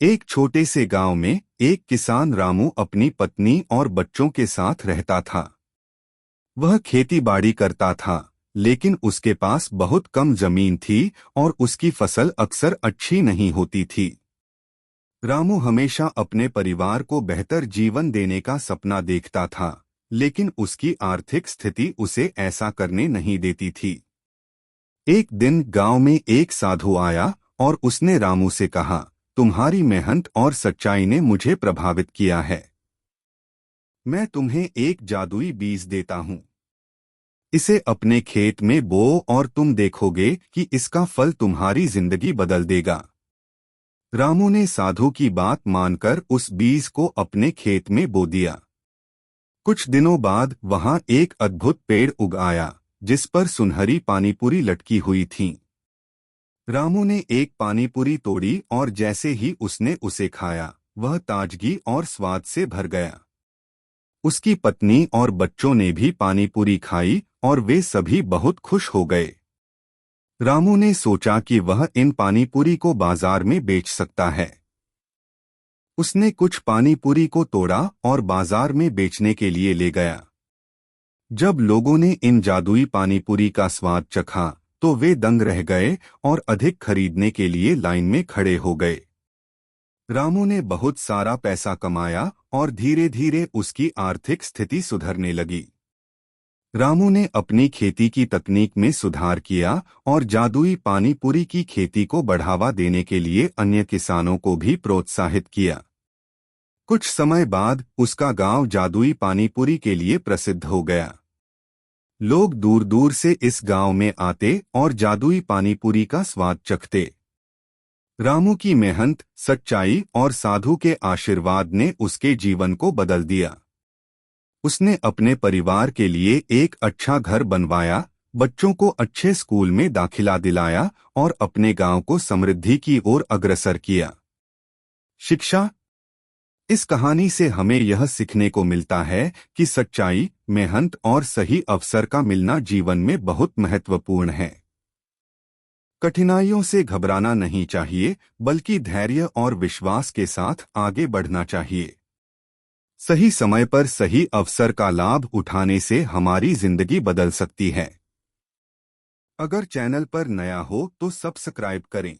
एक छोटे से गांव में एक किसान रामू अपनी पत्नी और बच्चों के साथ रहता था। वह खेती बाड़ी करता था, लेकिन उसके पास बहुत कम जमीन थी और उसकी फसल अक्सर अच्छी नहीं होती थी। रामू हमेशा अपने परिवार को बेहतर जीवन देने का सपना देखता था, लेकिन उसकी आर्थिक स्थिति उसे ऐसा करने नहीं देती थी। एक दिन गांव में एक साधु आया और उसने रामू से कहा, तुम्हारी मेहनत और सच्चाई ने मुझे प्रभावित किया है। मैं तुम्हें एक जादुई बीज देता हूँ। इसे अपने खेत में बो और तुम देखोगे कि इसका फल तुम्हारी जिंदगी बदल देगा। रामू ने साधु की बात मानकर उस बीज को अपने खेत में बो दिया। कुछ दिनों बाद वहां एक अद्भुत पेड़ उग आया, जिस पर सुनहरी पानीपुरी लटकी हुई थीं। रामू ने एक पानीपुरी तोड़ी और जैसे ही उसने उसे खाया, वह ताजगी और स्वाद से भर गया। उसकी पत्नी और बच्चों ने भी पानीपुरी खाई और वे सभी बहुत खुश हो गए। रामू ने सोचा कि वह इन पानीपुरी को बाजार में बेच सकता है। उसने कुछ पानीपुरी को तोड़ा और बाजार में बेचने के लिए ले गया। जब लोगों ने इन जादुई पानीपुरी का स्वाद चखा, तो वे दंग रह गए और अधिक खरीदने के लिए लाइन में खड़े हो गए। रामू ने बहुत सारा पैसा कमाया और धीरे धीरे उसकी आर्थिक स्थिति सुधरने लगी। रामू ने अपनी खेती की तकनीक में सुधार किया और जादुई पानीपुरी की खेती को बढ़ावा देने के लिए अन्य किसानों को भी प्रोत्साहित किया। कुछ समय बाद उसका गांव जादुई पानीपुरी के लिए प्रसिद्ध हो गया। लोग दूर दूर से इस गांव में आते और जादुई पानीपुरी का स्वाद चखते। रामू की मेहनत, सच्चाई और साधु के आशीर्वाद ने उसके जीवन को बदल दिया। उसने अपने परिवार के लिए एक अच्छा घर बनवाया, बच्चों को अच्छे स्कूल में दाखिला दिलाया और अपने गांव को समृद्धि की ओर अग्रसर किया। शिक्षा। इस कहानी से हमें यह सीखने को मिलता है कि सच्चाई, मेहनत और सही अवसर का मिलना जीवन में बहुत महत्वपूर्ण है। कठिनाइयों से घबराना नहीं चाहिए, बल्कि धैर्य और विश्वास के साथ आगे बढ़ना चाहिए। सही समय पर सही अवसर का लाभ उठाने से हमारी जिंदगी बदल सकती है। अगर चैनल पर नया हो तो सब्सक्राइब करें।